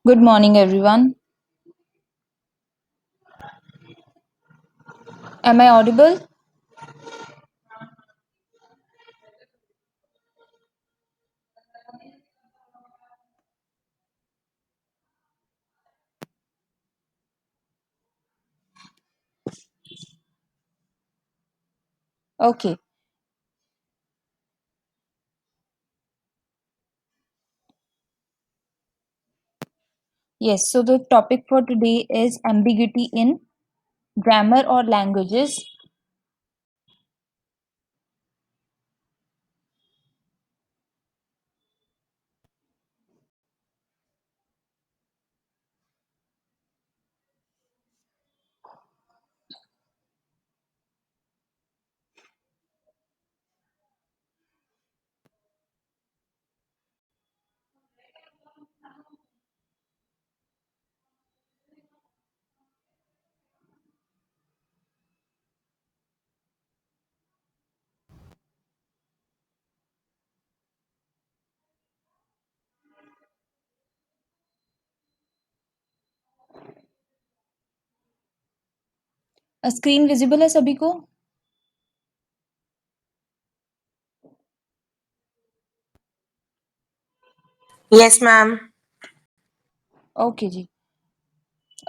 Good morning, everyone. Am I audible? Okay. Yes. So the topic for today is ambiguity in grammar or languages. Screen visible है सभी को? Yes, ma'am. Okay जी.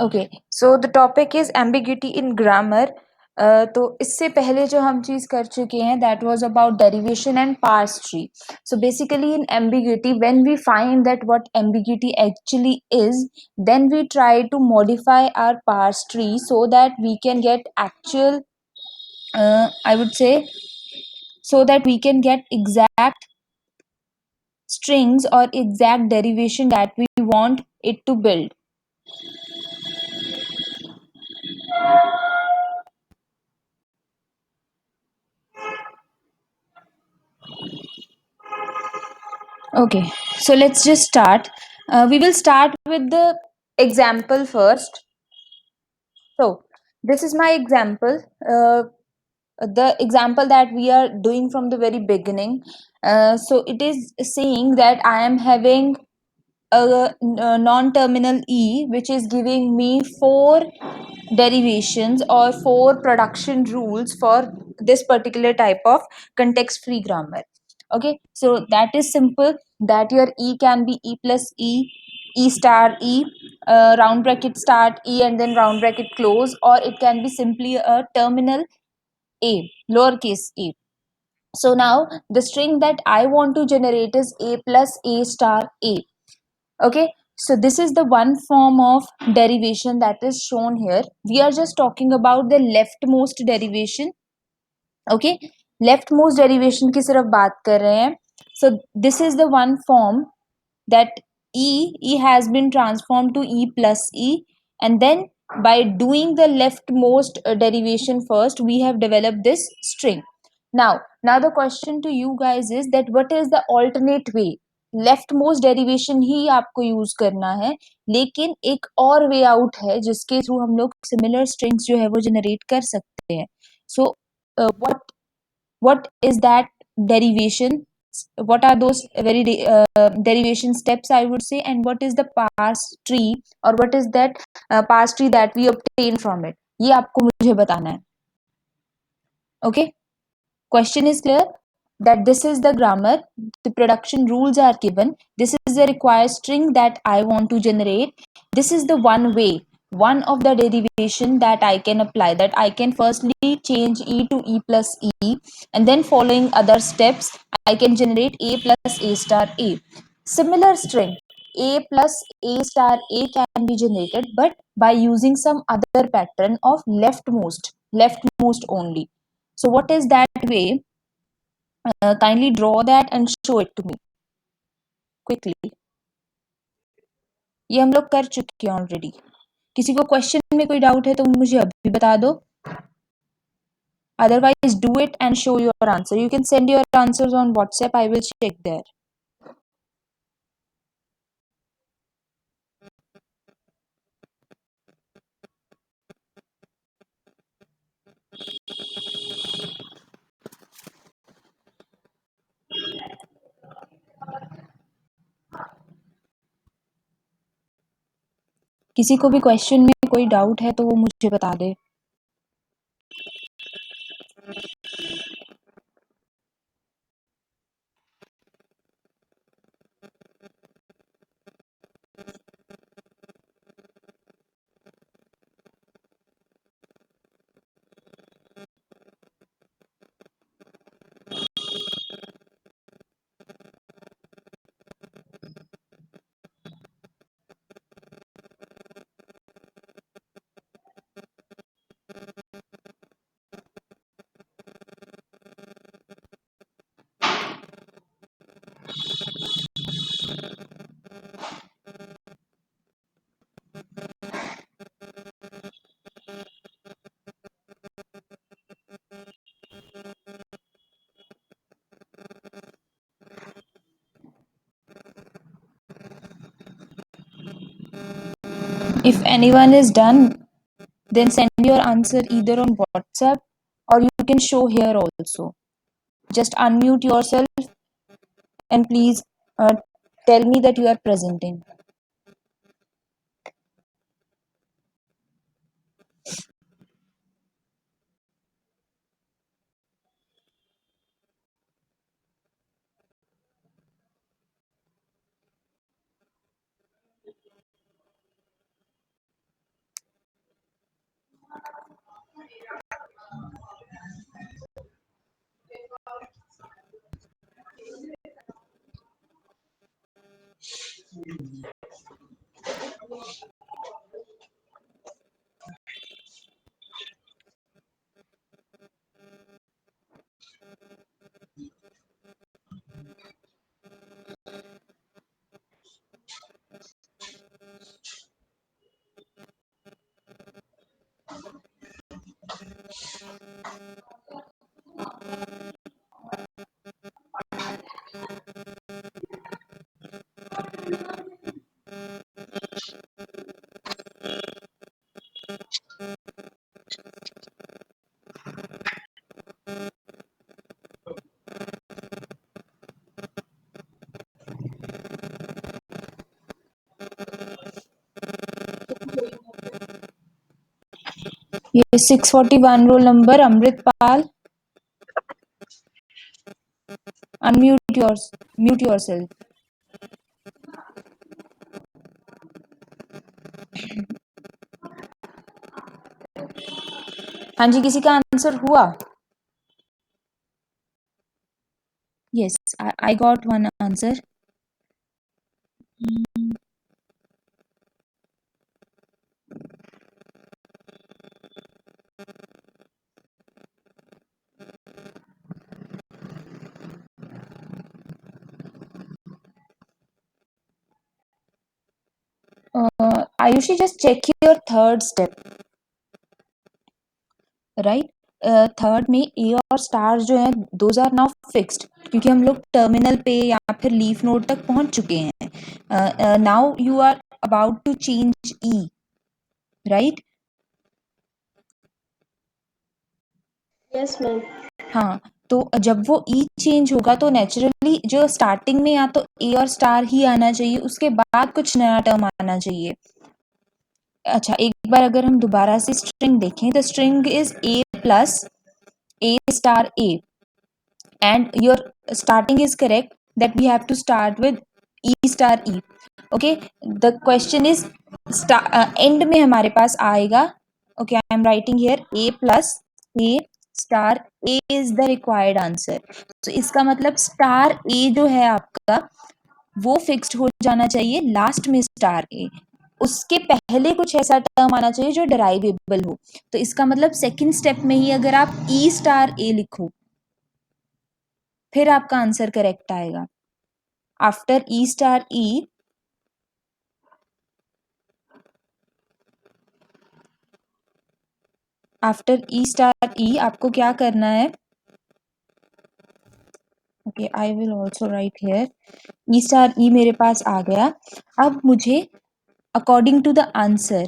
Okay. So the topic is ambiguity in grammar. तो इससे पहले जो हम चीज कर चुके हैं that was about derivation and parse tree. So basically in ambiguity when we find that what ambiguity actually is, then we try to modify our parse tree so that we can get actual, I would say, so that we can get exact strings or exact derivation that we want it to build. Okay, so let's just start. We will start with the example first. So, this is my example. The example that we are doing from the very beginning. So, it is saying that I am having a non-terminal e which is giving me four derivations or four production rules for this particular type of context free grammar. Okay, so that is simple, that your e can be e plus e star e, round bracket start e and then round bracket close, or it can be simply a terminal a, lowercase a. So now the string that I want to generate is a plus a star a. Okay, so this is the one form of derivation that is shown here. We are just talking about the leftmost derivation. Okay, leftmost derivation की सिर्फ बात कर रहे हैं. So this is the one form that e has been transformed to e plus e, and then by doing the leftmost derivation first, we have developed this string. Now the question to you guys is that what is the alternate way? Leftmost derivation ही आपको use करना है, लेकिन एक और way out है जिसके through हम लोग सिमिलर स्ट्रिंग्स जो है वो जनरेट कर सकते हैं. सो what is that derivation? What are those very derivation steps, I would say, and what is the parse tree, or what is that parse tree that we obtain from it? ये आपको मुझे बताना है. Okay, question is clear that this is the grammar, the production rules are given, this is the required string that I want to generate, this is the one way, one of the derivation that I can apply, that I can firstly change e to e plus e, and then following other steps I can generate a plus a star a. Similar string a plus a star a can be generated, but by using some other pattern of leftmost only. So what is that way? Kindly draw that and show it to me quickly. ये हम लोग कर चुके हैं already. किसी को question में कोई डाउट है तो मुझे अभी बता दो. Otherwise, do it and show your answer. You can send your answers on WhatsApp. I will check there. किसी को भी क्वेश्चन में कोई डाउट है तो वो मुझे बता दे। If anyone is done, then send your answer either on WhatsApp or you can show here also. Just unmute yourself and please tell me that you are presenting. ये 641 roll number Amritpal, mute yourself. हाँ जी, किसी का answer हुआ? Yes, I got one answer. Ayushi, just check your third step, right? Third में ए और star जो है those are now fixed, क्योंकि हम लोग टर्मिनल पे या फिर लीफ नोड तक पहुंच चुके हैं. Now you are about to change E, right? Yes ma'am. हाँ, तो जब वो ई चेंज होगा तो नेचुरली जो स्टार्टिंग में या तो ए और स्टार ही आना चाहिए, उसके बाद कुछ नया टर्म आना चाहिए. अच्छा, एक बार अगर हम दोबारा से स्ट्रिंग देखें, the string is a plus A star A, and your starting is correct that we have to start with e star e. Okay, the question is end में हमारे पास आएगा. Okay, I am writing here a plus a star a is the required answer. So इसका मतलब star a जो है आपका वो fixed हो जाना चाहिए लास्ट में स्टार ए, उसके पहले कुछ ऐसा टर्म आना चाहिए जो डराइवेबल हो. तो इसका मतलब सेकंड स्टेप में ही अगर आप ई स्टार ए लिखो फिर आपका आंसर करेक्ट आएगा. After E star E, after E star E आपको क्या करना है? Okay, I will also write here E star E मेरे पास आ गया. अब मुझे अकॉर्डिंग टू द आंसर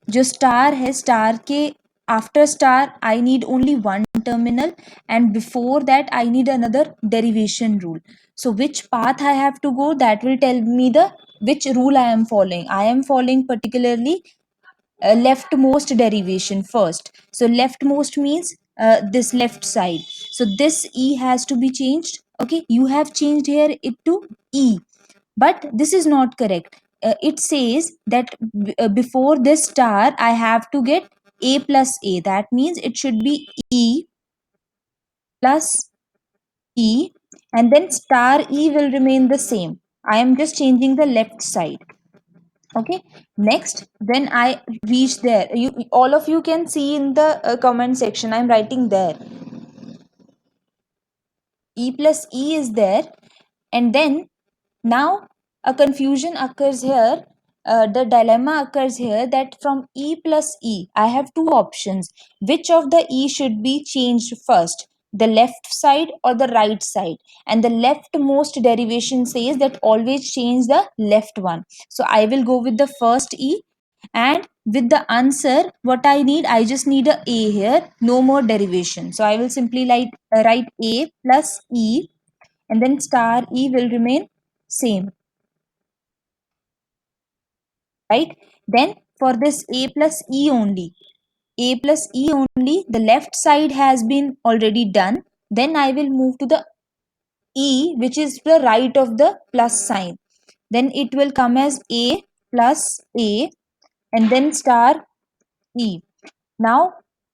जो स्टार है, स्टार के after star I need only one terminal, and before that I need another derivation rule. So which path I have to go, that will tell me the which rule I am following. I am following particularly leftmost derivation first. So leftmost means this left side. So this e has to be changed. Okay, you have changed here it to e, but this is not correct. It says that before this star I have to get a plus a. That means it should be e plus e, and then star e will remain the same. I am just changing the left side. Okay, next when I reach there, you all of you can see in the comment section I'm writing there e plus e is there. And then now a confusion occurs here. The dilemma occurs here that from e plus e I have two options. Which of the e should be changed first, the left side or the right side? And the leftmost derivation says that always change the left one. So I will go with the first e, and with the answer what I need, I just need a here, no more derivation. So I will simply write a plus e, and then star e will remain same, right? Then for this a plus e only, the left side has been already done. Then I will move to the e which is the right of the plus sign. Then it will come as a plus a, and then star e. Now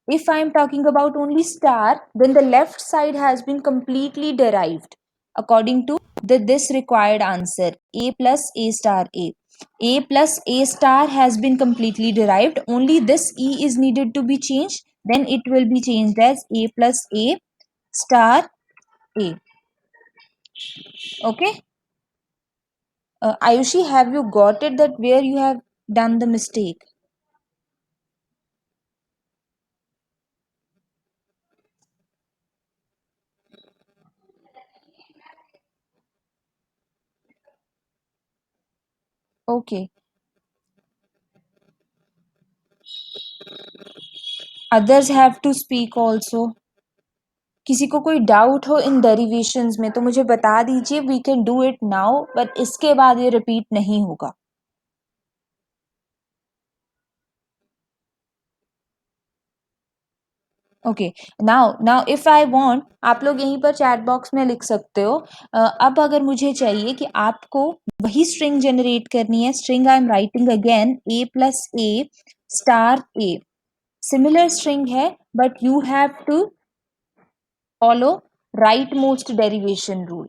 if I am talking about only star, then the left side has been completely derived according to this required answer, a plus a star a. A plus a star has been completely derived, only this e is needed to be changed. Then it will be changed as a plus a star a. Okay, Ayushi, have you got it that where you have done the mistake? Okay, others have to speak also. किसी को कोई doubt हो इन derivations में तो मुझे बता दीजिए, we can do it now, but इसके बाद ये रिपीट नहीं होगा. Okay, now if I want, आप लोग यहीं पर चैट बॉक्स में लिख सकते हो. अब अगर मुझे चाहिए कि आपको वही स्ट्रिंग जनरेट करनी है, string I am writing again A plus A star A. Similar string है, but you have to follow right most derivation rule.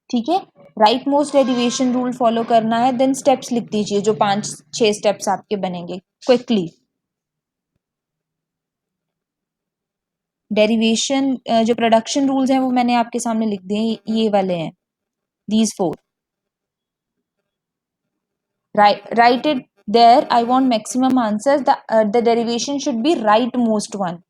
ठीक है, right most derivation rule follow करना है. देन स्टेप्स लिख दीजिए, जो 5-6 स्टेप्स आपके बनेंगे क्विकली. डेरिवेशन जो प्रोडक्शन रूल्स हैं वो मैंने आपके सामने लिख दिए, ये वाले हैं, these 4. Right it there. I want maximum answers. The derivation should be right most one.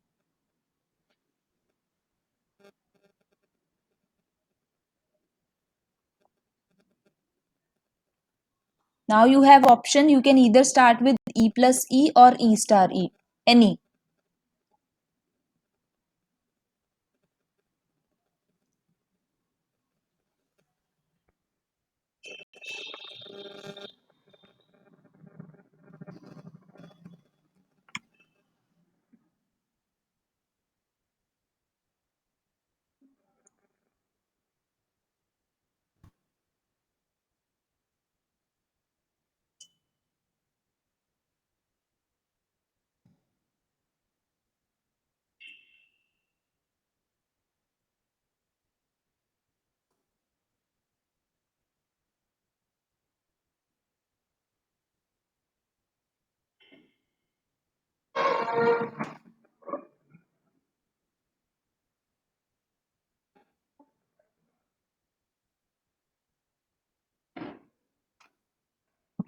Now you have option, you can either start with e plus e or e star e, any.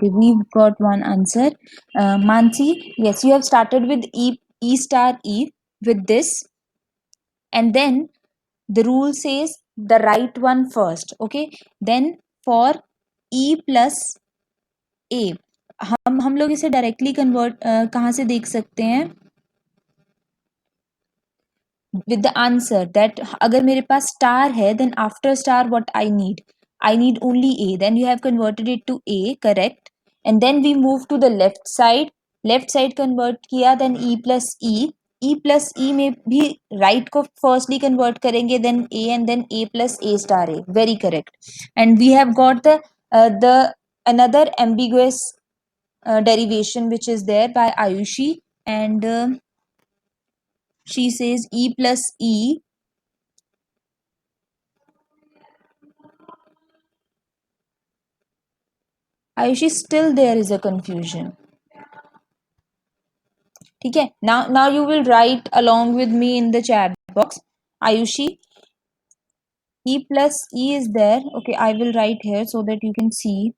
Okay, we've got one answer. Mansi, yes, you have started with e star e with this, and then the rule says the right one first. Okay, then for e plus a, हम लोग इसे directly convert कहाँ से देख सकते हैं? with the answer that अगर मेरे पास star है, then after star what I need only a, then you have converted it to a, correct, and then we move to the left side convert किया, then e plus e में भी right को firstly convert करेंगे, then a, and then a plus a star a, very correct. And we have got the another ambiguous derivation which is there by Ayushi, and she says e plus e. Ayushi, still there is a confusion. ठीक है, now you will write along with me in the chat box. Ayushi, e plus e is there. Okay, I will write here so that you can see.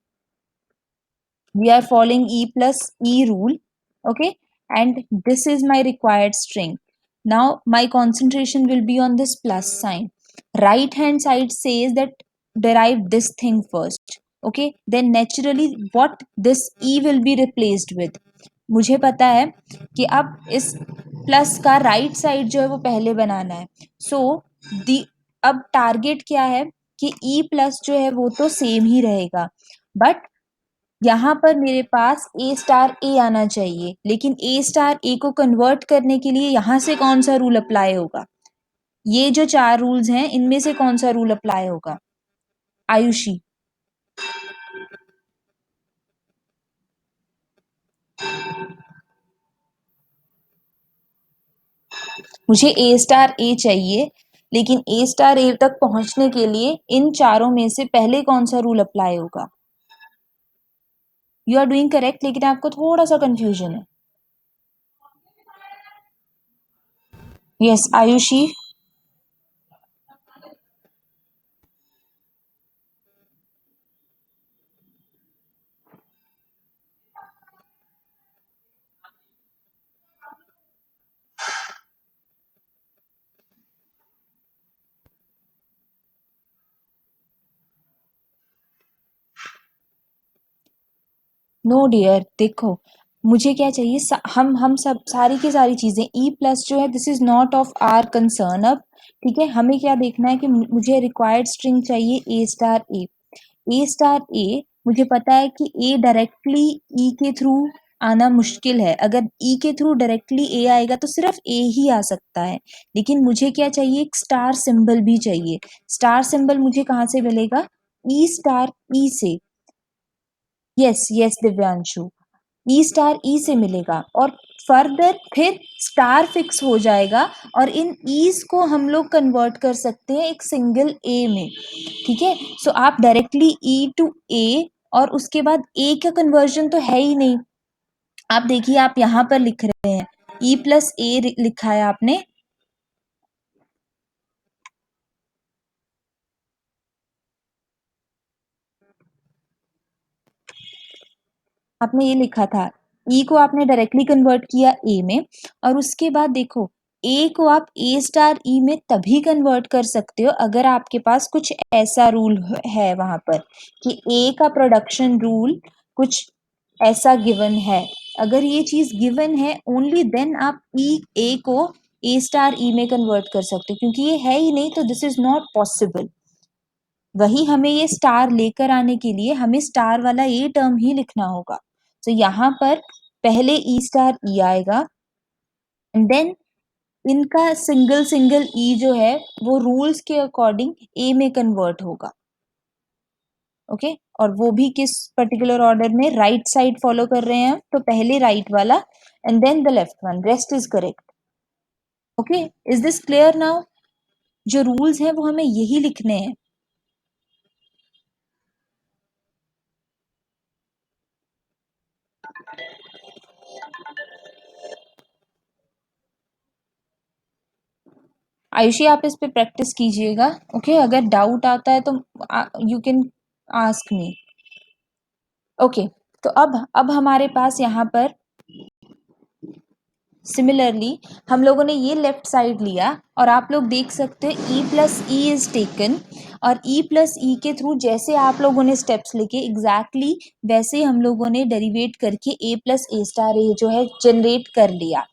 We are following e plus e rule. Okay, and this is my required string. Now my concentration will be on this plus sign. Right hand side says that derive this thing first. Okay, then naturally what this e will be replaced with, मुझे पता है कि अब इस plus का right side जो है वो पहले बनाना है. सो दी अब टारगेट क्या है कि ई प्लस जो है वो तो सेम ही रहेगा, बट यहाँ पर मेरे पास ए स्टार ए आना चाहिए, लेकिन ए स्टार ए को कन्वर्ट करने के लिए यहाँ से कौन सा रूल अप्लाई होगा? ये जो 4 रूल्स हैं इनमें से कौन सा रूल अप्लाई होगा? आयुषी, मुझे ए स्टार ए चाहिए, लेकिन ए स्टार ए तक पहुंचने के लिए इन चारों में से पहले कौन सा रूल अप्लाई होगा? यू आर डूइंग करेक्ट, लेकिन आपको थोड़ा सा कंफ्यूजन है. यस आयुषी, नो डियर, देखो मुझे क्या चाहिए, हम सब सारी की सारी चीजें ई प्लस जो है this is not of our concern. अब ठीक है, हमें क्या देखना है कि मुझे रिक्वायर्ड स्ट्रिंग चाहिए ए स्टार ए. ए स्टार ए, मुझे पता है कि ए डायरेक्टली ई के थ्रू आना मुश्किल है. अगर ई के थ्रू डायरेक्टली ए आएगा तो सिर्फ ए ही आ सकता है, लेकिन मुझे क्या चाहिए, एक स्टार सिंबल भी चाहिए. स्टार सिंबल मुझे कहाँ से मिलेगा? ई स्टार ई से. यस यस दिव्यांशु, ई स्टार ई से मिलेगा और फर्दर फिर स्टार फिक्स हो जाएगा और इन ईज को हम लोग कन्वर्ट कर सकते हैं एक सिंगल ए में. ठीक है, सो आप डायरेक्टली ई टू ए और उसके बाद ए का कन्वर्जन तो है ही नहीं. आप देखिए, आप यहाँ पर लिख रहे हैं ई प्लस ए लिखा है आपने. आपने ये लिखा था, ई को आपने डायरेक्टली कन्वर्ट किया ए में, और उसके बाद देखो ए को आप ए स्टार ई में तभी कन्वर्ट कर सकते हो अगर आपके पास कुछ ऐसा रूल है वहां पर कि ए का प्रोडक्शन रूल कुछ ऐसा गिवन है. अगर ये चीज गिवन है ओनली देन आप ई ए को ए स्टार ई में कन्वर्ट कर सकते हो, क्योंकि ये है ही नहीं तो दिस इज नॉट पॉसिबल. वही हमें ये स्टार लेकर आने के लिए हमें स्टार वाला ये टर्म ही लिखना होगा. तो यहाँ पर पहले ई स्टार ई आएगा एंड देन इनका सिंगल सिंगल ई जो है वो रूल्स के अकॉर्डिंग ए में कन्वर्ट होगा. ओके, और वो भी किस पर्टिकुलर ऑर्डर में? राइट साइड फॉलो कर रहे हैं हम, तो पहले राइट वाला and then the left one, rest is correct. Okay, is this clear now? जो रूल्स हैं वो हमें यही लिखने हैं. आयुषी, आप इस पे प्रैक्टिस कीजिएगा. ओके, अगर डाउट आता है तो you can ask me. Okay, तो अब हमारे पास यहाँ पर सिमिलरली हम लोगों ने ये लेफ्ट साइड लिया और आप लोग देख सकते हैं E plus E is taken, और ई प्लस ई के थ्रू जैसे आप लोगों ने स्टेप्स लिखे एग्जैक्टली वैसे ही हम लोगों ने डेरिवेट करके ए प्लस ए स्टार ए जो है जनरेट कर लिया.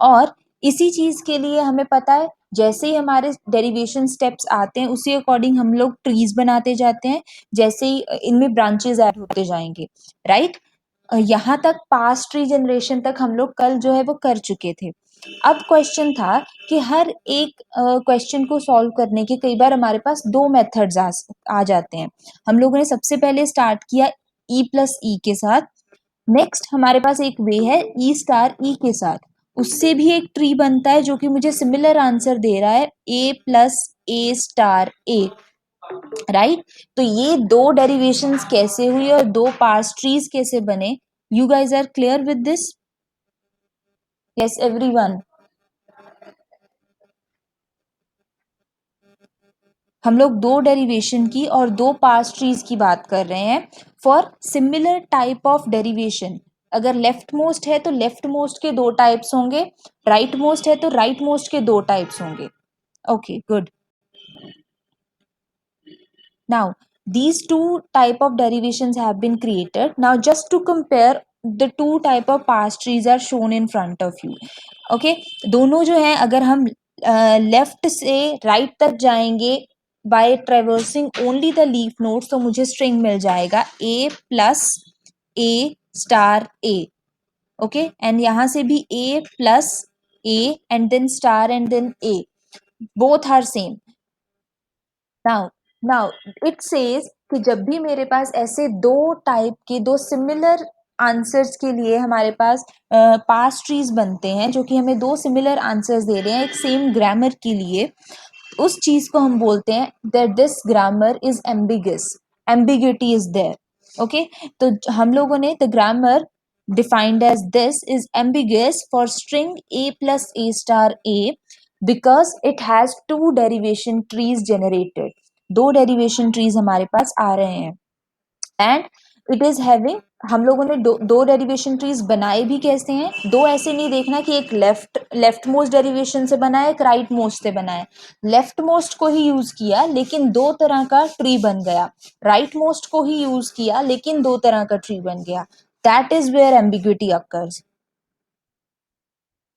और इसी चीज के लिए हमें पता है जैसे ही हमारे डेरिवेशन स्टेप्स आते हैं उसी अकॉर्डिंग हम लोग ट्रीज बनाते जाते हैं, जैसे ही इनमें ब्रांचेस ऐड होते जाएंगे, राइट। यहाँ तक पास्ट ट्री जनरेशन तक हम लोग कल जो है वो कर चुके थे। अब क्वेश्चन था कि हर एक क्वेश्चन को सॉल्व करने के कई बार हमारे पास दो मेथड्स आ जाते हैं। हम लोगों ने सबसे पहले स्टार्ट किया ई प्लस ई के साथ, नेक्स्ट हमारे पास एक वे है ई स्टार ई के साथ, उससे भी एक ट्री बनता है जो कि मुझे सिमिलर आंसर दे रहा है ए plus A star A, right. तो ये दो डेरिवेशंस कैसे हुई और दो पार्स ट्रीज कैसे बने, you guys are clear with this? Yes everyone. हम लोग दो डेरिवेशन की और दो पार्स ट्रीज की बात कर रहे हैं for similar type of derivation. अगर लेफ्ट मोस्ट है तो लेफ्ट मोस्ट के दो टाइप्स होंगे, राइट मोस्ट है तो राइट मोस्ट के दो टाइप्स होंगे। Okay good. Now, these two type of derivations have been created. Now, just to compare, the two type of past trees are shown in front of you. Okay, दोनों जो है अगर हम left से right तक जाएंगे by traversing only the leaf nodes, तो मुझे string मिल जाएगा a plus a star a. Okay, and यहाँ से भी a plus a and then star and then a. Both are same. Now it says कि जब भी मेरे पास ऐसे दो टाइप के दो सिमिलर आंसर्स के लिए हमारे पास पास ट्रीज बनते हैं जो कि हमें दो सिमिलर आंसर्स दे रहे हैं एक सेम ग्रामर के लिए, उस चीज को हम बोलते हैं that this grammar is ambiguous, ambiguity is there. Okay, तो हम लोगों ने the grammar defined as this is ambiguous for string a plus a star a because it has two derivation trees generated, दो डेरिवेशन ट्रीज हमारे पास आ रहे हैं and it is having, हम लोगों ने दो डेरिवेशन ट्रीज बनाए भी कैसे हैं, दो ऐसे नहीं देखना कि एक लेफ्ट मोस्ट डेरिवेशन से बना है एक राइट मोस्ट से बना है, लेफ्ट मोस्ट को ही यूज किया लेकिन दो तरह का ट्री बन गया, राइट मोस्ट को ही यूज किया लेकिन दो तरह का ट्री बन गया, that is where ambiguity occurs.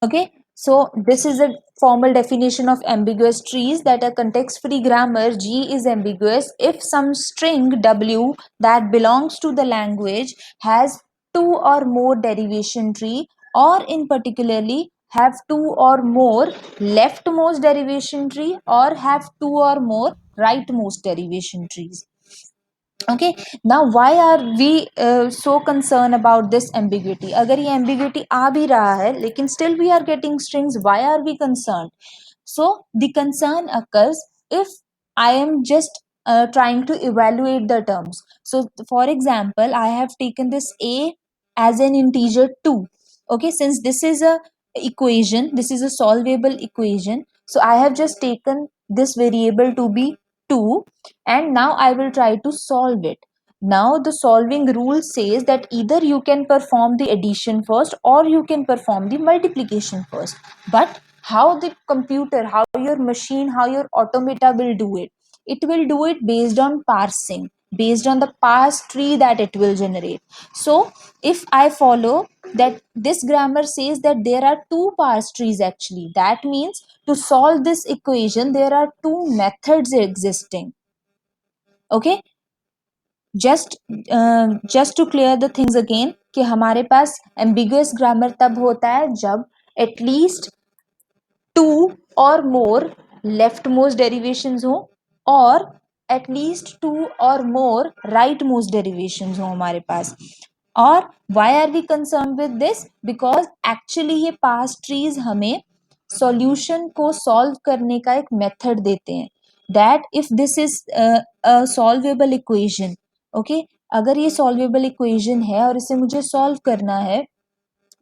Okay, so this is a formal definition of ambiguous trees that a context-free grammar G is ambiguous if some string W that belongs to the language has two or more derivation tree or in particularly have two or more leftmost derivation tree or have two or more rightmost derivation trees. Okay, now why are we so concerned about this ambiguity? अगर ये ambiguity आ भी रहा है लेकिन still we are getting strings, why are we concerned? So the concern occurs if I am just trying to evaluate the terms. So for example, I have taken this a as an integer 2. Okay, since this is a equation, this is a solvable equation, so I have just taken this variable to be 2 and now I will try to solve it. Now the solving rule says that either you can perform the addition first or you can perform the multiplication first. But how the computer, how your machine, how your automata will do it? It will do it based on parsing, based on the parse tree that it will generate. So if I follow that, this grammar says that there are two parse trees actually. That means to solve this equation, there are two methods existing. Okay, just to clear the things again कि हमारे पास ambiguous grammar तब होता है जब at least two or more leftmost derivations हो और at least two or more rightmost derivations हो हमारे पास। और why are we concerned with this? Because actually ये past trees हमें solution को solve करने का एक method देते हैं that if this is a solvable equation, okay, अगर ये solvable equation है और इसे मुझे solve करना है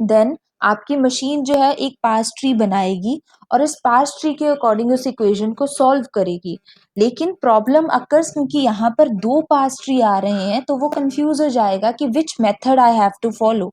देन आपकी मशीन जो है एक पास ट्री बनाएगी और इस पास ट्री के अकॉर्डिंग उस इक्वेशन को सॉल्व करेगी। लेकिन प्रॉब्लम अकर्स क्योंकि यहाँ पर दो पास ट्री आ रहे हैं तो वो कंफ्यूज हो जाएगा कि which method I have to follow.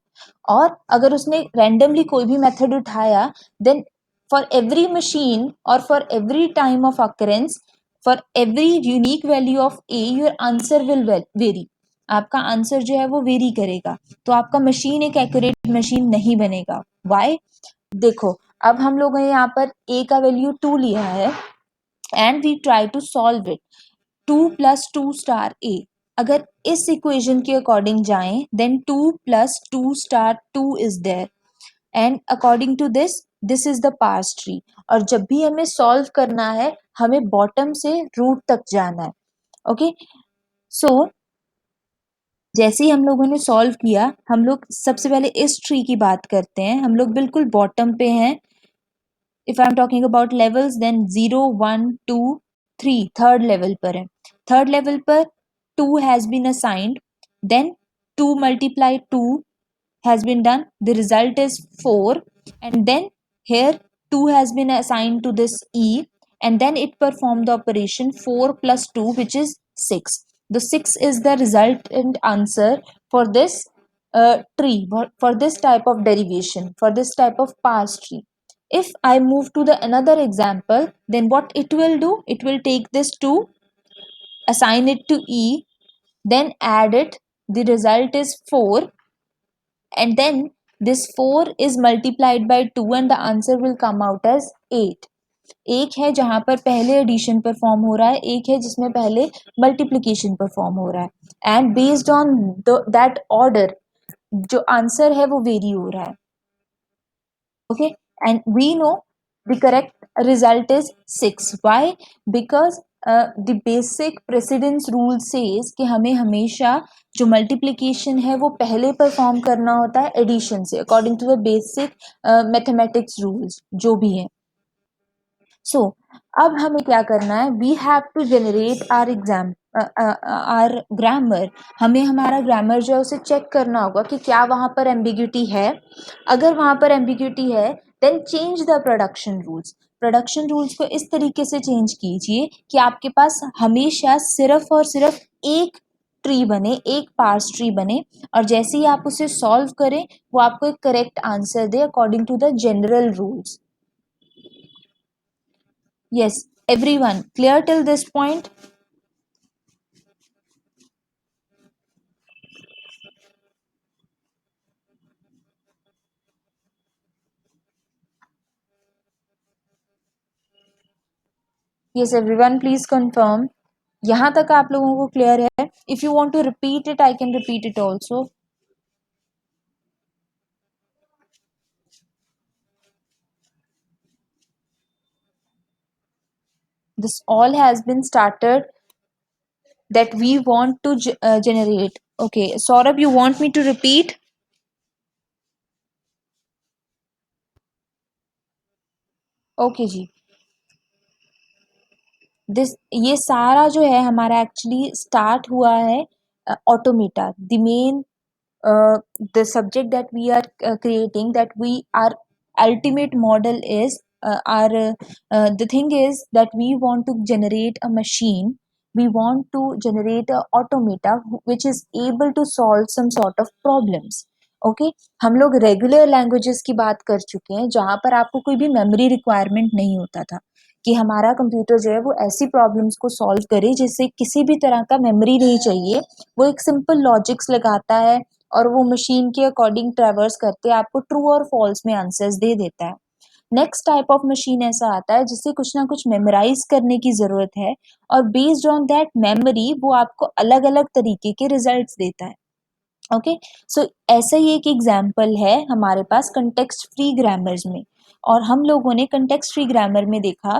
और अगर उसने रैंडमली कोई भी मेथड उठाया देन फॉर एवरी मशीन और for every time of occurrence for every unique value of a your answer will vary, आपका आंसर जो है वो वेरी करेगा, तो आपका मशीन एक एक्यूरेट मशीन नहीं बनेगा। वाई? देखो अब हम लोगों ने यहाँ पर a का वैल्यू 2 लिया है and we try to solve it. 2 plus 2 star a. अगर इस इक्वेशन के अकॉर्डिंग जाएं then 2 plus 2 star 2 is there and according to this is the parse tree. और जब भी हमें सॉल्व करना है हमें बॉटम से रूट तक जाना है. ओके सो जैसे ही हम लोगों ने सॉल्व किया हम लोग सबसे पहले इस ट्री की बात करते हैं. हम लोग बिल्कुल बॉटम पे हैं. if I'm talking about levels then 0 1 2 3 third level पर है. थर्ड लेवल पर 2 has been assigned then 2 multiply 2 has been done, the result is 4 and then here 2 has been assigned to this e and then it performed the operation 4 plus 2 which is 6. The 6 is the resultant answer for this tree, for this type of derivation, for this type of parse tree. If I move to the another example, then what it will do, it will take this 2, assign it to e, then add it, the result is 4 and then this 4 is multiplied by 2 and the answer will come out as 8. एक है जहां पर पहले addition perform हो रहा है, एक है जिसमें पहले मल्टीप्लिकेशन परफॉर्म हो रहा है and based on that order जो आंसर है वो वेरी हो रहा है. Okay and we know the correct result is 6. Why? Because the basic precedence rule says कि हमें हमेशा जो मल्टीप्लिकेशन है वो पहले परफॉर्म करना होता है एडिशन से according to the basic mathematics rules जो भी है. सो अब हमें क्या करना है, we have to generate our exam our grammar. हमें हमारा ग्रामर जो है उसे चेक करना होगा कि क्या वहां पर एम्बिग्यूटी है. अगर वहां पर एम्बिग्यूटी है then change the production rules. Production rules को इस तरीके से चेंज कीजिए कि आपके पास हमेशा सिर्फ और सिर्फ एक ट्री बने, एक पार्स ट्री बने और जैसे ही आप उसे सॉल्व करें वो आपको एक करेक्ट आंसर दे according to the general rules. Yes, everyone clear till this point? Yes, everyone please confirm. यहाँ तक आप लोगों को क्लियर है? If you want to repeat it, I can repeat it also. This all has been started that we want to generate. Okay, Saurabh, you want me to repeat? Okay जी. ये सारा जो है हमारा एक्चुअली स्टार्ट हुआ है automata. The main the subject that we are creating, that we our ultimate model is our the thing is that we want to generate a machine, we want to generate a automata which is able to solve some sort of problems. Okay हम लोग regular languages की बात कर चुके हैं जहां पर आपको कोई भी मेमोरी रिक्वायरमेंट नहीं होता था कि हमारा कंप्यूटर जो है वो ऐसी प्रॉब्लम्स को सॉल्व करे जिससे किसी भी तरह का मेमोरी नहीं चाहिए. वो एक सिंपल लॉजिक्स लगाता है और वो मशीन के अकॉर्डिंग ट्रैवर्स करते आपको ट्रू और फॉल्स में आंसर्स दे देता है. नेक्स्ट टाइप ऑफ मशीन ऐसा आता है जिससे कुछ ना कुछ मेमोराइज करने की जरूरत है और बेस्ड ऑन दैट मेमोरी वो आपको अलग अलग तरीके के रिजल्ट्स देता है. ओके सो ऐसा ही एक एग्जाम्पल है हमारे पास कंटेक्स्ट फ्री ग्रामर्स में. और हम लोगों ने कंटेक्स्ट फ्री ग्रामर में देखा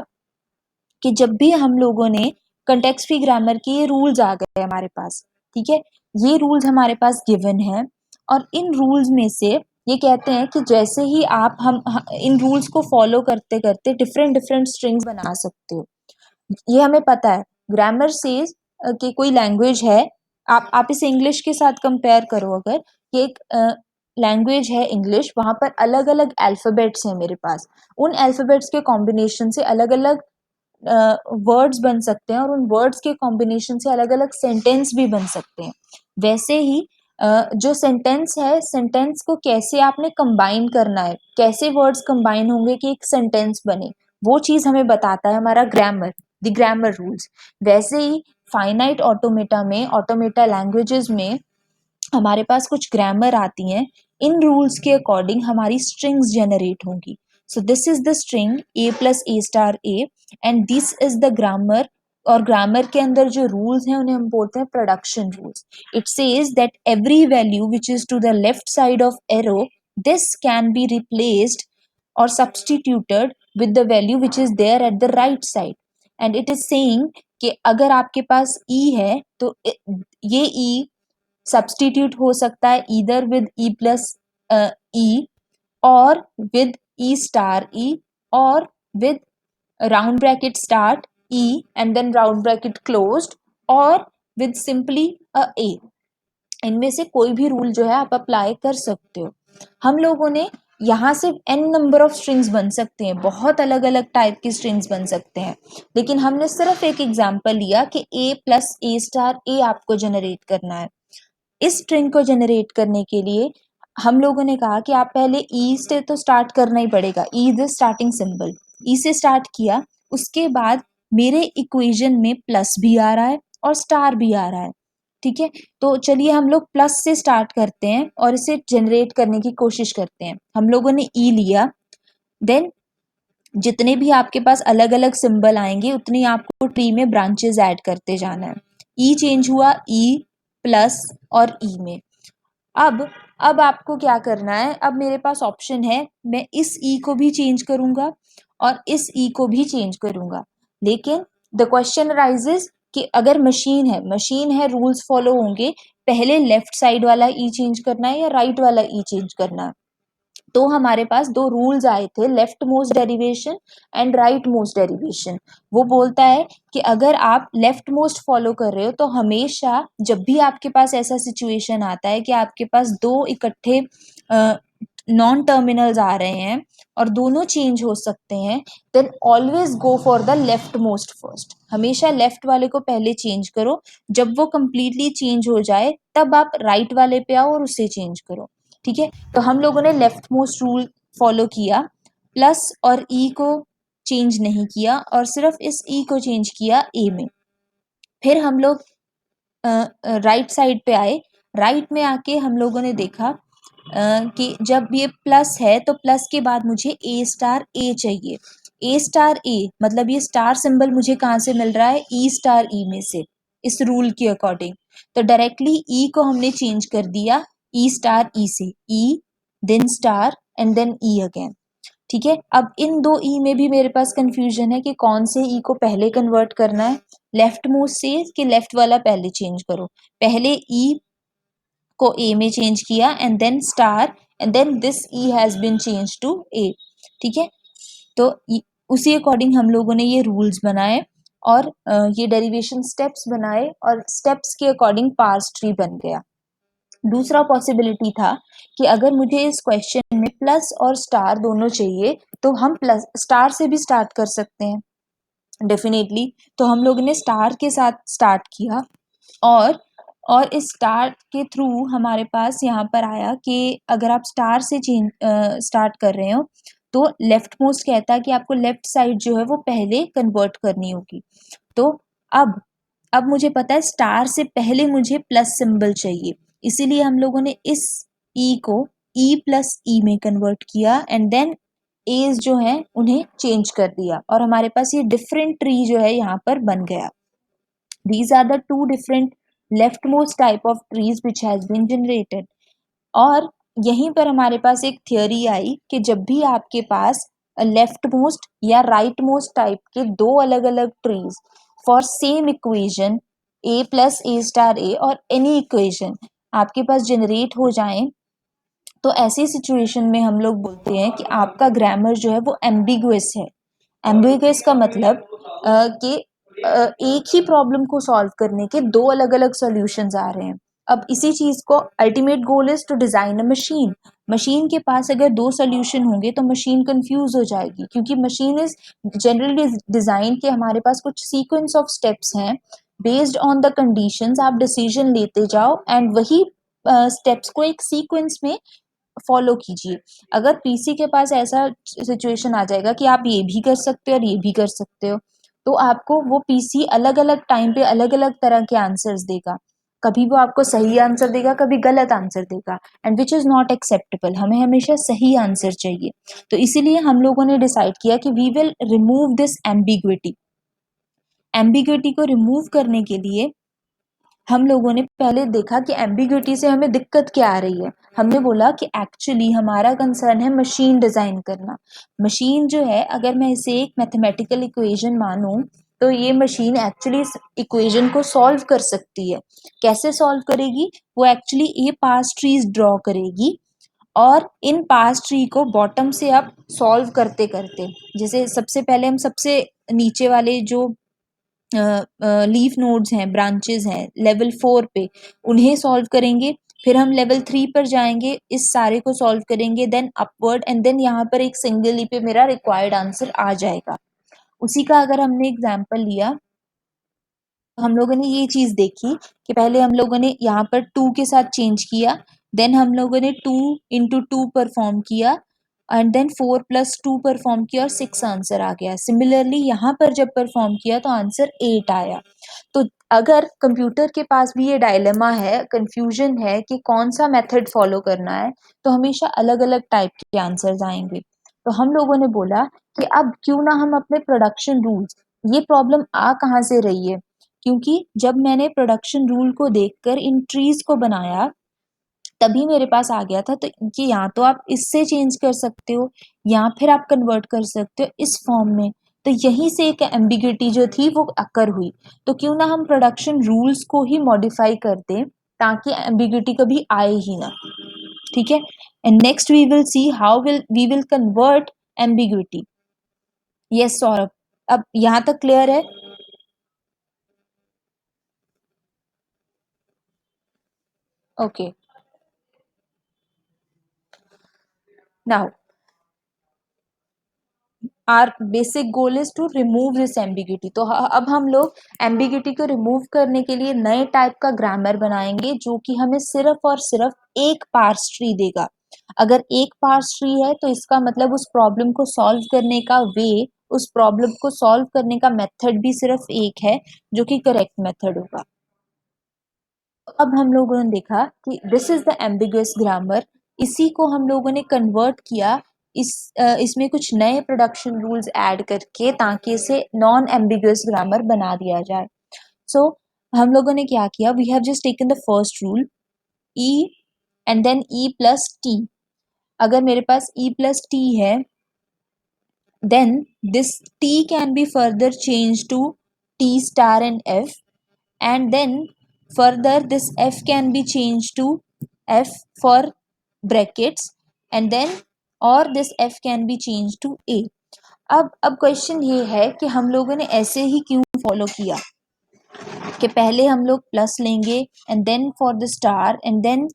कि जब भी हम लोगों ने कंटेक्स्ट फ्री ग्रामर के ये रूल्स आ गए हमारे पास, ठीक है, ये रूल्स हमारे पास गिवन है और इन रूल्स में से ये कहते हैं कि जैसे ही आप हम इन रूल्स को फॉलो करते करते डिफरेंट डिफरेंट स्ट्रिंग्स बना सकते हो. ये हमें पता है. ग्रामर सेज कि कोई लैंग्वेज है, आप इसे इंग्लिश के साथ कंपेयर करो अगर कि एक लैंग्वेज है इंग्लिश, वहां पर अलग अलग अल्फाबेट्स हैं मेरे पास. उन अल्फाबेट्स के कॉम्बिनेशन से अलग अलग वर्ड्स बन सकते हैं और उन वर्ड्स के कॉम्बिनेशन से अलग अलग सेंटेंस भी बन सकते हैं. वैसे ही जो सेंटेंस है, सेंटेंस को कैसे आपने कंबाइन करना है, कैसे वर्ड्स कंबाइन होंगे कि एक सेंटेंस बने, वो चीज हमें बताता है हमारा ग्रामर, द ग्रामर रूल्स. वैसे ही फाइनाइट ऑटोमेटा में, ऑटोमेटा लैंग्वेजेस में हमारे पास कुछ ग्रामर आती हैं. इन रूल्स के अकॉर्डिंग हमारी स्ट्रिंग्स जनरेट होंगी. So this is the string a plus a star a, and this is the grammar, और ग्रामर के अंदर जो रूल्स हैं उन्हें हम बोलते हैं production rules. It says that every value which is to the left side of arrow, this can be replaced or substituted with the value which is there at the right side. And it is saying कि अगर आपके पास e है तो ये e substitute हो सकता है either with e plus e, or with e star e, or with round bracket start e and then round bracket closed, or with simply a. इनमें से कोई भी रूल जो है आप अप्लाई कर सकते हो. हम लोगों ने यहाँ से n नंबर ऑफ स्ट्रिंग्स बन सकते हैं, बहुत अलग अलग टाइप की स्ट्रिंग्स बन सकते हैं, लेकिन हमने सिर्फ एक एग्जांपल लिया कि a plus a star a आपको जनरेट करना है. इस स्ट्रिंग को जनरेट करने के लिए हम लोगों ने कहा कि आप पहले ई से तो स्टार्ट करना ही पड़ेगा. E is the starting symbol. E से स्टार्ट किया, उसके बाद मेरे इक्वेशन में प्लस भी आ रहा है और स्टार भी आ रहा है. ठीक है, तो चलिए हम लोग प्लस से स्टार्ट करते हैं और इसे जनरेट करने की कोशिश करते हैं. हम लोगों ने ई लिया, देन जितने भी आपके पास अलग अलग सिंबल आएंगे उतनी आपको ट्री में ब्रांचेस ऐड करते जाना है. ई चेंज हुआ ई प्लस और ई में. अब आपको क्या करना है, अब मेरे पास ऑप्शन है, मैं इस ई को भी चेंज करूंगा और इस ई को भी चेंज करूंगा. लेकिन द क्वेश्चन अराइजेस कि अगर मशीन है रूल्स फॉलो होंगे, पहले लेफ्ट साइड वाला ई चेंज करना है या राइट वाला ई चेंज करना है. तो हमारे पास दो रूल्स आए थे, left most derivation and right most derivation. वो बोलता है कि अगर आप लेफ्ट मोस्ट फॉलो कर रहे हो तो हमेशा जब भी आपके पास ऐसा सिचुएशन आता है कि आपके पास दो इकट्ठे नॉन टर्मिनल्स आ रहे हैं और दोनों चेंज हो सकते हैं, then always go for the left most first. हमेशा लेफ्ट वाले को पहले चेंज करो, जब वो कंप्लीटली चेंज हो जाए तब आप राइट वाले पे आओ और उसे चेंज करो. ठीक है, तो हम लोगों ने लेफ्ट मोस्ट रूल फॉलो किया, प्लस और ई को चेंज नहीं किया और सिर्फ इस ई को चेंज किया ए में. फिर हम लोग राइट साइड पे आए. राइट में आके हम लोगों ने देखा कि जब ये प्लस है तो प्लस के बाद मुझे ए स्टार ए चाहिए. ए स्टार ए मतलब ये स्टार सिंबल मुझे कहाँ से मिल रहा है, ई स्टार ई में से, इस रूल के अकॉर्डिंग. तो डायरेक्टली ई को हमने चेंज कर दिया ई स्टार ई से, E then star and then E again. ठीक है, अब इन दो ई में भी मेरे पास कंफ्यूजन है कि कौन से ई को पहले कन्वर्ट करना है, लेफ्ट मोस्ट से कि लेफ्ट वाला पहले चेंज करो. पहले ई को ए में चेंज किया and then star and then this E has been change to A. ठीक है, तो उसी अकॉर्डिंग हम लोगों ने ये रूल्स बनाए और ये डेरिवेशन स्टेप्स बनाए और स्टेप्स के अकॉर्डिंग पार्स ट्री बन गया. दूसरा पॉसिबिलिटी था कि अगर मुझे इस क्वेश्चन में प्लस और स्टार दोनों चाहिए तो हम प्लस स्टार से भी स्टार्ट कर सकते हैं डेफिनेटली. तो हम लोग ने स्टार के साथ स्टार्ट किया और इस स्टार के थ्रू हमारे पास यहाँ पर आया कि अगर आप स्टार से स्टार्ट कर रहे हो तो लेफ्ट मोस्ट कहता है कि आपको लेफ्ट साइड जो है वो पहले कन्वर्ट करनी होगी. तो अब मुझे पता है स्टार से पहले मुझे प्लस सिंबल चाहिए, इसीलिए हम लोगों ने इस ई को ई प्लस ई में कन्वर्ट किया एंड देन एज जो है उन्हें चेंज कर दिया और हमारे पास ये डिफरेंट ट्री जो है यहाँ पर बन गया. These are the two different leftmost type of trees which has been generated. और यहीं पर हमारे पास एक थियोरी आई कि जब भी आपके पास लेफ्ट मोस्ट या राइट मोस्ट टाइप के दो अलग अलग trees for same equation a plus A star A और एनी इक्वेशन आपके पास जनरेट हो जाए, तो ऐसी सिचुएशन में हम लोग बोलते हैं कि आपका ग्रामर जो है वो एम्बिगुअस है. एम्बिगुअस का मतलब कि एक ही प्रॉब्लम को सॉल्व करने के दो अलग अलग सॉल्यूशंस आ रहे हैं. अब इसी चीज को ultimate goal is to design a machine. Machine के पास अगर दो सोल्यूशन होंगे तो मशीन कंफ्यूज हो जाएगी, क्योंकि मशीन इज जनरली डिजाइन के हमारे पास कुछ सीक्वेंस ऑफ स्टेप्स हैं, बेस्ड ऑन द कंडीशंस आप डिसीजन लेते जाओ एंड वही स्टेप्स को एक सीक्वेंस में फॉलो कीजिए. अगर पीसी के पास ऐसा सिचुएशन आ जाएगा कि आप ये भी कर सकते हो और ये भी कर सकते हो, तो आपको वो पीसी अलग अलग टाइम पे अलग अलग तरह के आंसर्स देगा. कभी वो आपको सही आंसर देगा, कभी गलत आंसर देगा, and which is not acceptable. हमें हमेशा सही आंसर चाहिए। तो इसीलिए हम लोगों ने डिसाइड किया कि we will remove this ambiguity. Ambiguity को रिमूव करने के लिए हम लोगों ने पहले देखा कि एम्बिग्विटी से हमें दिक्कत क्या आ रही है। हमने बोला कि एक्चुअली हमारा कंसर्न है मशीन डिजाइन करना। मशीन जो है, अगर मैं इसे एक मैथमेटिकल इक्वेशन मानूं, तो ये मशीन एक्चुअली इस इक्वेशन को सॉल्व कर सकती है। कैसे सॉल्व करेगी? वो एक्चुअली ये पास ट्रीज ड्रॉ करेगी, और इन पास ट्री को बॉटम से अप सॉल्व करते करते, जैसे सबसे पहले हम सबसे नीचे वाले जो लीफ नोड्स हैं, ब्रांचेस हैं लेवल 4 पे, उन्हें सॉल्व करेंगे। फिर हम लेवल 3 पर जाएंगे, इस सारे को सॉल्व करेंगे, देन अपवर्ड, एंड देन यहाँ पर एक सिंगल ई पे मेरा रिक्वायर्ड आंसर आ जाएगा। उसी का अगर हमने एग्जाम्पल लिया, हम लोगों ने ये चीज देखी कि पहले हम लोगों ने यहाँ पर 2 के साथ चेंज किया, देन हम लोगों ने 2 इंटू 2 परफॉर्म किया, एंड देन 4 प्लस 2 परफॉर्म किया और 6 आंसर आ गया। सिमिलरली यहाँ पर जब परफॉर्म किया तो आंसर 8 आया। तो अगर कंप्यूटर के पास भी ये डायलेमा है, कंफ्यूजन है कि कौन सा मेथड फॉलो करना है, तो हमेशा अलग अलग टाइप के आंसर्स आएंगे। तो हम लोगों ने बोला कि अब क्यों ना हम अपने प्रोडक्शन रूल्स, ये प्रॉब्लम आ कहाँ से रही है, क्योंकि जब मैंने प्रोडक्शन रूल को देखकर इन ट्रीज को बनाया, तभी मेरे पास आ गया था तो कि या तो आप इससे चेंज कर सकते हो, या फिर आप कन्वर्ट कर सकते हो इस फॉर्म में। तो यहीं से एक एम्बिग्विटी जो थी वो अकर हुई। तो क्यों ना हम प्रोडक्शन रूल्स को ही मॉडिफाई कर दें, ताकि एम्बिग्विटी कभी आए ही ना। ठीक है, and next we will see how we will convert ambiguity. Yes Saurabh, अब यहाँ तक क्लियर है? Okay, now our basic goal is to remove this ambiguity. तो अब हम लोग एम्बिग्विटी को रिमूव करने के लिए नए टाइप का ग्रामर बनाएंगे, जो कि हमें सिर्फ और सिर्फ एक पार्स ट्री देगा। अगर एक पार्स ट्री है तो इसका मतलब उस प्रॉब्लम को सॉल्व करने का वे, उस प्रॉब्लम को सॉल्व करने का मेथड भी सिर्फ एक है, जो कि करेक्ट मेथड होगा। अब हम लोगों ने देखा कि this is the ambiguous grammar. इसी को हम लोगों ने कन्वर्ट किया इसमें कुछ नए प्रोडक्शन रूल्स ऐड करके, ताकि इसे नॉन एम्बिगुअस ग्रामर बना दिया जाए। सो हम लोगों ने क्या किया, we have just taken the first rule, E and then E plus T. अगर मेरे पास ई प्लस टी है, then this T can be further change to T star and F, and then further this f can be changed to f for brackets, and then or this f can be changed to a। अब question ये है कि हम लोगों ने ऐसे ही क्यों follow किया, कि पहले हम लोग प्लस लेंगे and then for the star and then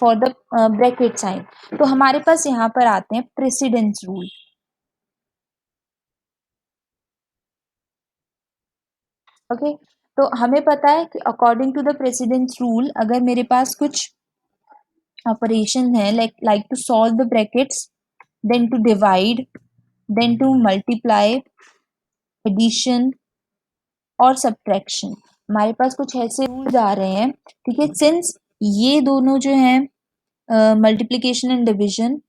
for the bracket sign. तो हमारे पास यहाँ पर आते हैं प्रेसिडेंस रूल। ओके, तो हमें पता है कि according to the precedence rule, अगर मेरे पास कुछ ऑपरेशन है, like to solve the brackets, then to divide, then to multiply, addition और subtraction, हमारे पास कुछ ऐसे रूल्स आ रहे हैं। ठीक है, सिंस ये दोनों जो हैं मल्टीप्लिकेशन एंड डिविजन,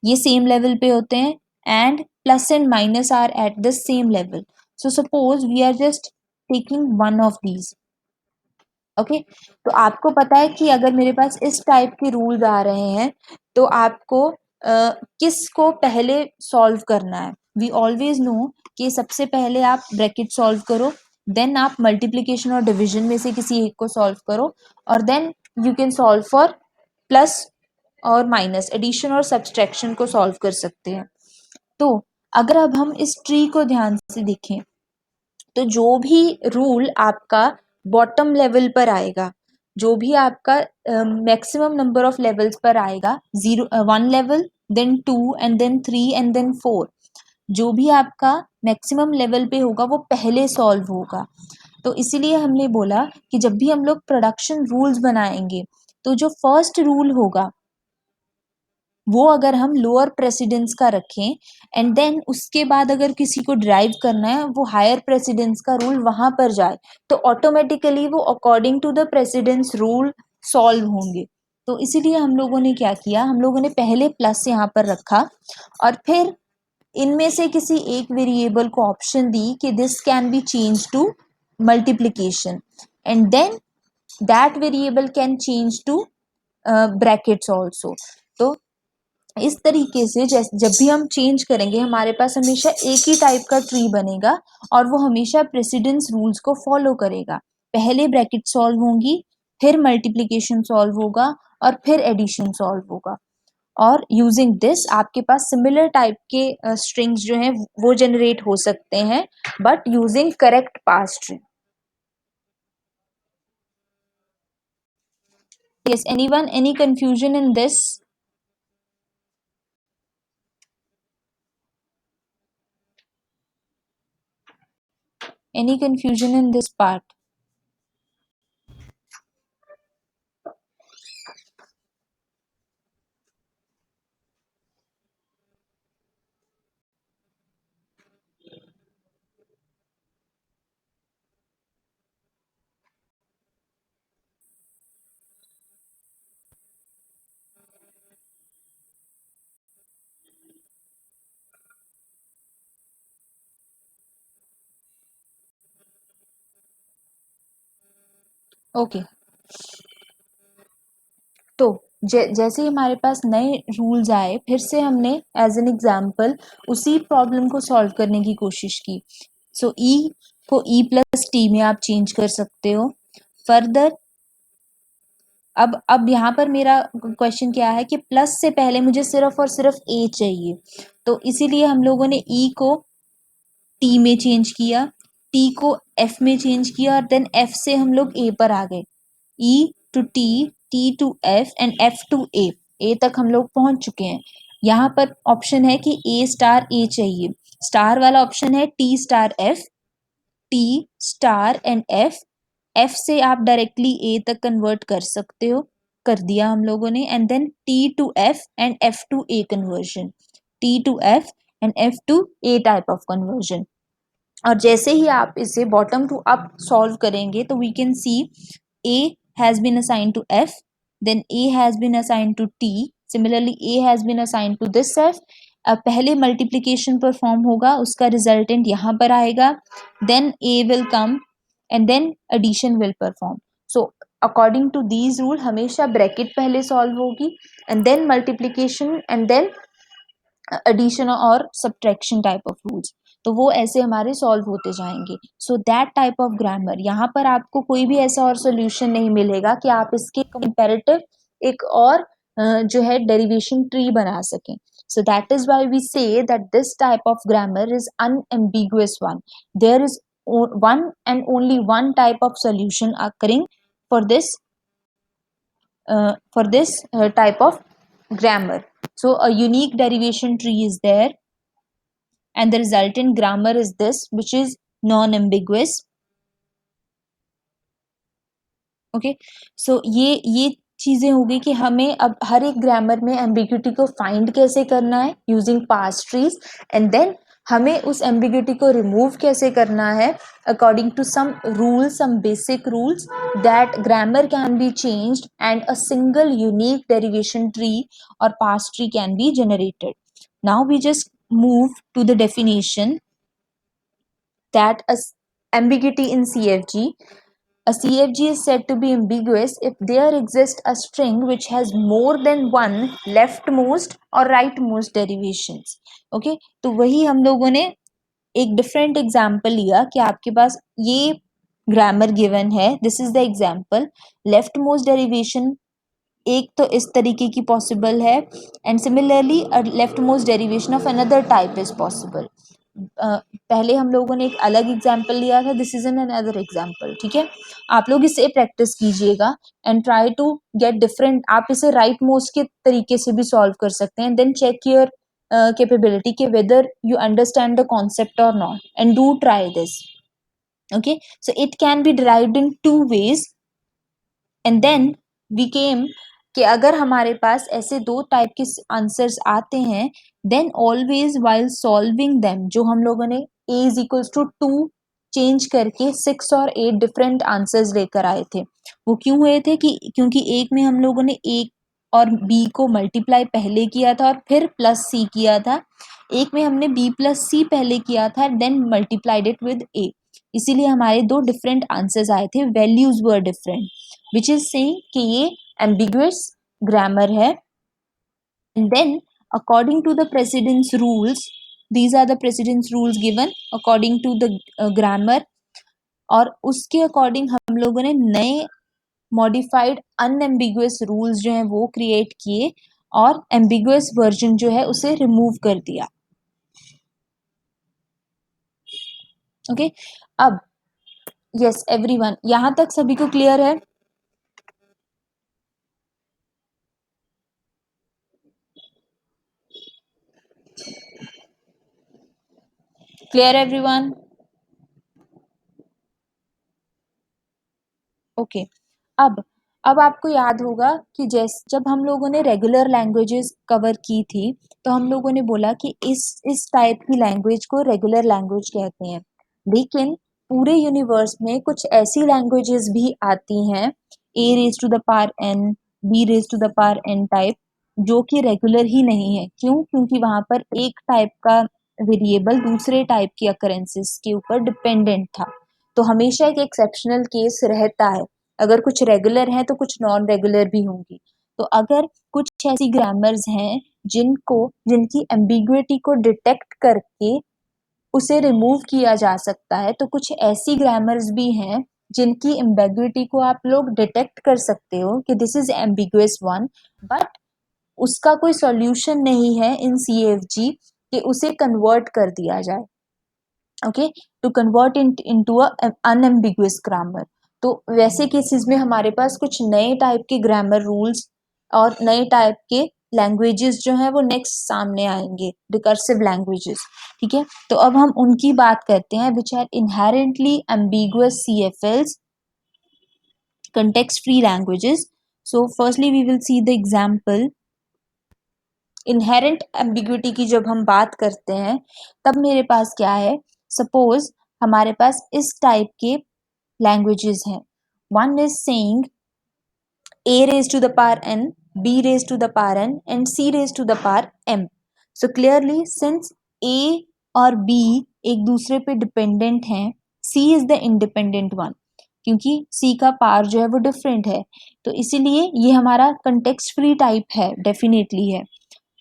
ये सेम लेवल पे होते हैं, and plus and minus are at the same level. So suppose we are just taking one of these. Okay, तो आपको पता है कि अगर मेरे पास इस टाइप के रूल्स आ रहे हैं, तो आपको किसको पहले सॉल्व करना है। वी ऑलवेज नो कि सबसे पहले आप ब्रैकेट सॉल्व करो, देन आप मल्टीप्लिकेशन और डिवीजन में से किसी एक को सॉल्व करो, और then you can solve for plus और माइनस, एडिशन और सब्सट्रैक्शन को सॉल्व कर सकते हैं। तो अगर अब हम इस ट्री को ध्यान से देखें, तो जो भी रूल आपका बॉटम लेवल पर आएगा, जो भी आपका मैक्सिमम नंबर ऑफ लेवल्स पर आएगा, 1 level, then 2 and then 3 and then 4, जो भी आपका मैक्सिमम लेवल पे होगा वो पहले सॉल्व होगा। तो इसीलिए हमने बोला कि जब भी हम लोग प्रोडक्शन रूल्स बनाएंगे, तो जो फर्स्ट रूल होगा वो अगर हम लोअर प्रेसिडेंस का रखें एंड देन उसके बाद अगर किसी को ड्राइव करना है वो हायर प्रेसिडेंस का रूल वहां पर जाए, तो ऑटोमेटिकली वो according to the precedence rule solve होंगे। तो इसीलिए हम लोगों ने क्या किया, हम लोगों ने पहले प्लस यहाँ पर रखा और फिर इनमें से किसी एक वेरिएबल को ऑप्शन दी कि this can be change to multiplication and then that variable can change to brackets also. तो इस तरीके से जब भी हम चेंज करेंगे हमारे पास हमेशा एक ही टाइप का ट्री बनेगा और वो हमेशा प्रेसिडेंस रूल्स को फॉलो करेगा। पहले ब्रैकेट सॉल्व होंगी, फिर मल्टीप्लिकेशन सॉल्व होगा और फिर एडिशन सॉल्व होगा। और यूजिंग दिस आपके पास सिमिलर टाइप के स्ट्रिंग्स जो हैं वो जनरेट हो सकते हैं, but using correct pass tree. Yes, anyone, any confusion in this? Any confusion in this part? Okay तो जैसे ही हमारे पास नए रूल्स आए, फिर से हमने एज एन एग्जाम्पल उसी प्रॉब्लम को सॉल्व करने की कोशिश की। सो ई को ई प्लस टी में आप चेंज कर सकते हो। फर्दर अब यहाँ पर मेरा क्वेश्चन क्या है कि प्लस से पहले मुझे सिर्फ और सिर्फ ए चाहिए, तो इसीलिए हम लोगों ने ई को टी में चेंज किया, टी को एफ में चेंज किया और देन एफ से हम लोग ए पर आ गए। E to T, T to F and F to A, A तक हम लोग पहुंच चुके हैं। यहाँ पर ऑप्शन है कि ए स्टार ए चाहिए, स्टार वाला ऑप्शन है T star F, T star and F, F से आप डायरेक्टली ए तक कन्वर्ट कर सकते हो, कर दिया हम लोगों ने। And then T to F and F to A conversion, T to F and F to A type of conversion. और जैसे ही आप इसे बॉटम टू अप सॉल्व करेंगे तो we can see a has been assigned to f, then a has been assigned to t, similarly a has been assigned to this f। अब पहले multiplication perform होगा, उसका रिजल्टेंट यहाँ पर आएगा, then a will come and then addition will perform। so according to these rule हमेशा bracket पहले solve होगी and then multiplication and then addition और सब्ट्रैक्शन टाइप ऑफ रूल्स, तो वो ऐसे हमारे सॉल्व होते जाएंगे। So that type of grammar, यहाँ पर आपको कोई भी ऐसा और सोल्यूशन नहीं मिलेगा कि आप इसके कंपैरेटिव एक और जो है डेरिवेशन ट्री बना सकें। So that is why we say that this type of grammar is unambiguous one. There is one and only one type of solution occurring for this type of grammar. So a unique derivation tree is there and the resultant grammar is this, which is non-ambiguous। Okay so ये चीजें हो गई कि हमें अब हर एक grammar में ambiguity को फाइंड कैसे करना है यूजिंग पास्ट ट्रीज, एंड देन हमें उस एम्बिग्यूटी को रिमूव कैसे करना है according to some rules, some basic rules, that grammar can be changed and a single unique derivation tree और पास्ट tree can be generated. Now we just move to the definition that ambiguity in CFG. A CFG is said to be ambiguous if there exists a string which has more than one leftmost or rightmost derivations। okay? तो वही हम लोगों ने एक different example लिया कि आपके पास ये ग्रामर गिवन है, this is the example, left most derivation एक तो इस तरीके की पॉसिबल है and similarly left most derivation of another type is possible. पहले हम लोगों ने एक अलग एग्जाम्पल लिया था, this is an another example. ठीक है, आप लोग इसे प्रैक्टिस कीजिएगा and try to get different, आप इसे राइट मोस्ट के तरीके से भी सॉल्व कर सकते हैं, देन चेक योर capability के whether you understand the concept or not and do try this। okay, so it can be derived in two ways and then we came कि अगर हमारे पास ऐसे दो टाइप के आंसर्स आते हैं, then always while solving them, जो हम लोगों ने a is equals to 2 change करके 6 और 8 डिफरेंट आंसर्स लेकर आए थे। वो क्यों हुए थे कि क्योंकि एक में हम लोगों ने a और b को मल्टीप्लाई पहले किया था और फिर प्लस c किया था, एक में हमने b प्लस c पहले किया था then multiplied it with a, इसीलिए हमारे दो डिफरेंट आंसर्स आए थे, values were different, which is saying कि ये ambiguous grammar है। And then according to the precedence rules, these are the precedence rules given according to the grammar, और उसके अकॉर्डिंग हम लोगों ने नए मॉडिफाइड अनएम्बिगुअस रूल्स जो हैं वो क्रिएट किए और एम्बिगुअस वर्जन जो है उसे रिमूव कर दिया। ओके अब यस एवरीवन, यहां तक सभी को क्लियर है? Clear everyone? ओके अब आपको याद होगा कि जब हम लोगों ने रेगुलर लैंग्वेजेस कवर की थी तो हम लोगों ने बोला कि इस टाइप की लैंग्वेज को रेगुलर लैंग्वेज कहते हैं, लेकिन पूरे यूनिवर्स में कुछ ऐसी लैंग्वेजेस भी आती हैं a raise to the power n, b raise to the power n type, जो कि रेगुलर ही नहीं है। क्यों? क्योंकि वहां पर एक टाइप का वेरिएबल दूसरे टाइप की अकरेंसेस के ऊपर डिपेंडेंट था। तो हमेशा एक एक्सेप्शनल केस रहता है, अगर कुछ रेगुलर है तो कुछ नॉन रेगुलर भी होंगी। तो अगर कुछ ऐसी ग्रामर्स हैं जिनकी एम्बिग्युइटी को डिटेक्ट करके उसे रिमूव किया जा सकता है, तो कुछ ऐसी ग्रामर्स भी हैं जिनकी एम्बिग्युइटी को आप लोग डिटेक्ट कर सकते हो कि this is ambiguous one, but उसका कोई सॉल्यूशन नहीं है इन CFG कि उसे कन्वर्ट कर दिया जाए। Okay, to convert into a unambiguous grammar. तो वैसे केसेस में हमारे पास कुछ नए टाइप के ग्रामर रूल्स और नए टाइप के लैंग्वेजेस जो हैं वो नेक्स्ट सामने आएंगे, रिकर्सिव लैंग्वेजेस। ठीक है, तो अब हम उनकी बात करते हैं, which are inherently ambiguous CFLs, context free languages. So firstly we will see the example। Inherent ambiguity की जब हम बात करते हैं तब मेरे पास क्या है, सपोज हमारे पास इस टाइप के लैंग्वेजेस हैं, one is saying a raised to the power n, b raised to the power n and c raised to the power m। so clearly since a और b एक दूसरे पे डिपेंडेंट हैं, c is the independent one, क्योंकि c का power जो है वो डिफरेंट है, तो इसीलिए ये हमारा कंटेक्स्ट फ्री टाइप है, डेफिनेटली है।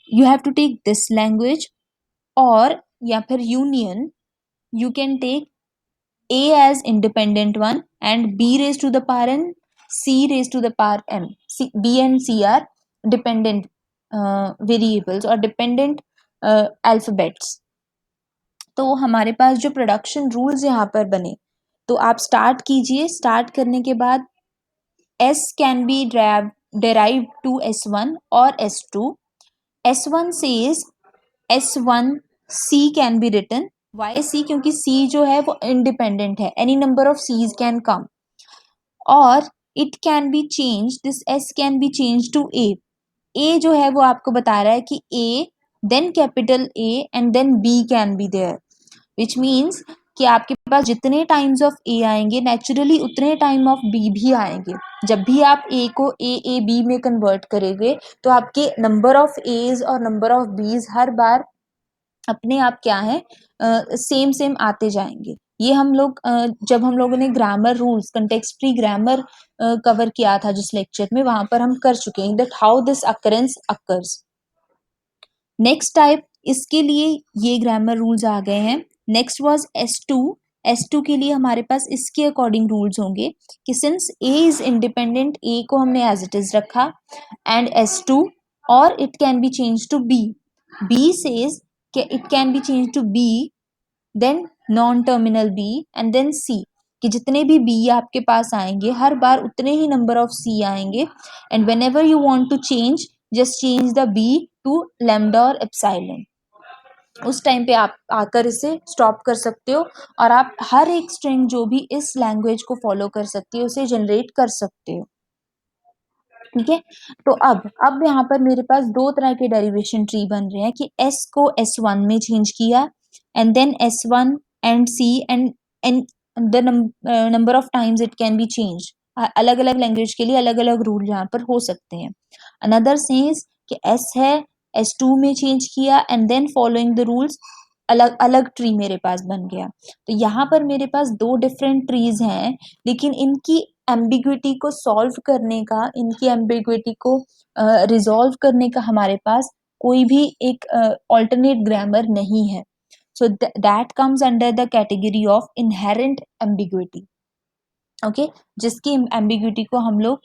you have to take this language, और या फिर union, you can take a as independent one and b raised to the power n, c raised to the power m। b and c are dependent variables or dependent alphabets। तो हमारे पास जो production rules यहाँ पर बने, तो आप start कीजिए, start करने के बाद s can be derived to s1 और s2। s1 says s1 c can be written, why c? क्योंकि c जो है वो इंडिपेंडेंट है, any number of c's can come, और it can be changed, this s can be changed to a। a जो है वो आपको बता रहा है कि a then capital A and then b can be there, which means कि आपके पास जितने टाइम्स ऑफ a आएंगे नेचुरली उतने टाइम ऑफ b भी आएंगे। जब भी आप a को a b में कन्वर्ट करेंगे तो आपके नंबर ऑफ a's और नंबर ऑफ b's हर बार अपने आप क्या है, सेम सेम आते जाएंगे। ये हम लोग जब हम लोगों ने grammar rules, context free grammar cover किया था जिस लेक्चर में, वहां पर हम कर चुके हैं that how this occurrence occurs. Next type, इसके लिए ये ग्रामर रूल्स आ गए हैं। Next was S2। S2 के लिए हमारे पास इसके अकॉर्डिंग रूल्स होंगे कि since A is independent, A को हमने एज इट इज रखा एंड S2, और it can be change to B। B says it can be changed to B, then non terminal B and then C, कि जितने भी B आपके पास आएंगे हर बार उतने ही नंबर ऑफ C आएंगे, and whenever you want to change just change the B to lambda और एप्सिलॉन। उस टाइम पे आप आकर इसे स्टॉप कर सकते हो और आप हर एक स्ट्रिंग जो भी इस लैंग्वेज को फॉलो कर सकती है उसे जनरेट कर सकते हो। ठीक है। तो अब यहाँ पर मेरे पास दो तरह के डेरिवेशन ट्री बन रहे हैं कि s को s1 में चेंज किया and then s1 and c and the number of times it can be change. अलग अलग लैंग्वेज के लिए अलग अलग रूल यहाँ पर हो सकते हैं। अनदर सेज कि s है, s2 में चेंज किया and then following the rules अलग अलग ट्री मेरे पास बन गया। तो यहाँ पर मेरे पास दो डिफरेंट ट्रीज हैं, लेकिन इनकी एम्बिग्विटी को सॉल्व करने का, इनकी एम्बिग्विटी को रिजॉल्व करने का हमारे पास कोई भी एक ऑल्टरनेट ग्रामर नहीं है। So that comes under the category of inherent ambiguity. Okay, जिसकी एम्बिग्विटी को हम लोग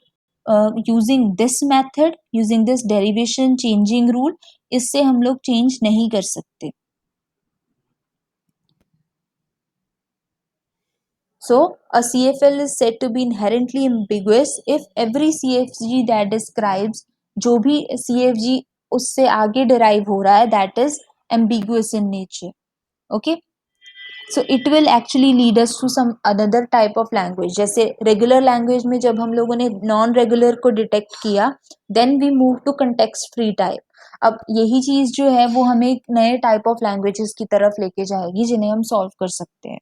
using this method, using this derivation changing rule, इससे हम लोग चेंज नहीं कर सकते। So, a CFL is said to be inherently ambiguous if every CFG that describes जो भी CFG उससे आगे derive हो रहा है that is ambiguous in nature. Okay? So it will actually lead us to some another type of language. जैसे regular language में जब हम लोगों ने non-regular को detect किया, then we move to context free type. अब यही चीज जो है वो हमें एक नए type of languages की तरफ लेके जाएगी जिन्हें हम solve कर सकते हैं।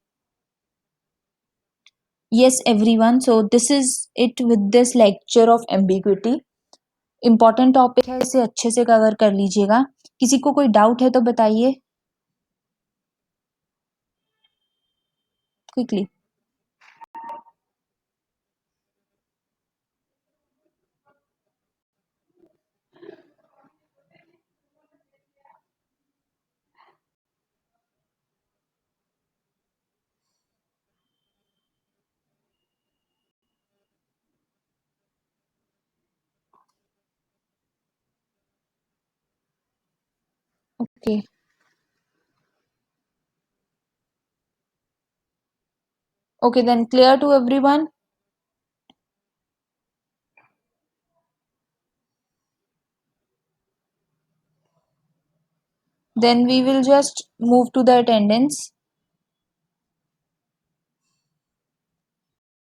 Yes, everyone. So this is it with this lecture of ambiguity. Important topic है, इसे अच्छे से कवर कर लीजिएगा। किसी को कोई डाउट है तो बताइए quickly. Okay. Okay, then clear to everyone. Then we will just move to the attendance.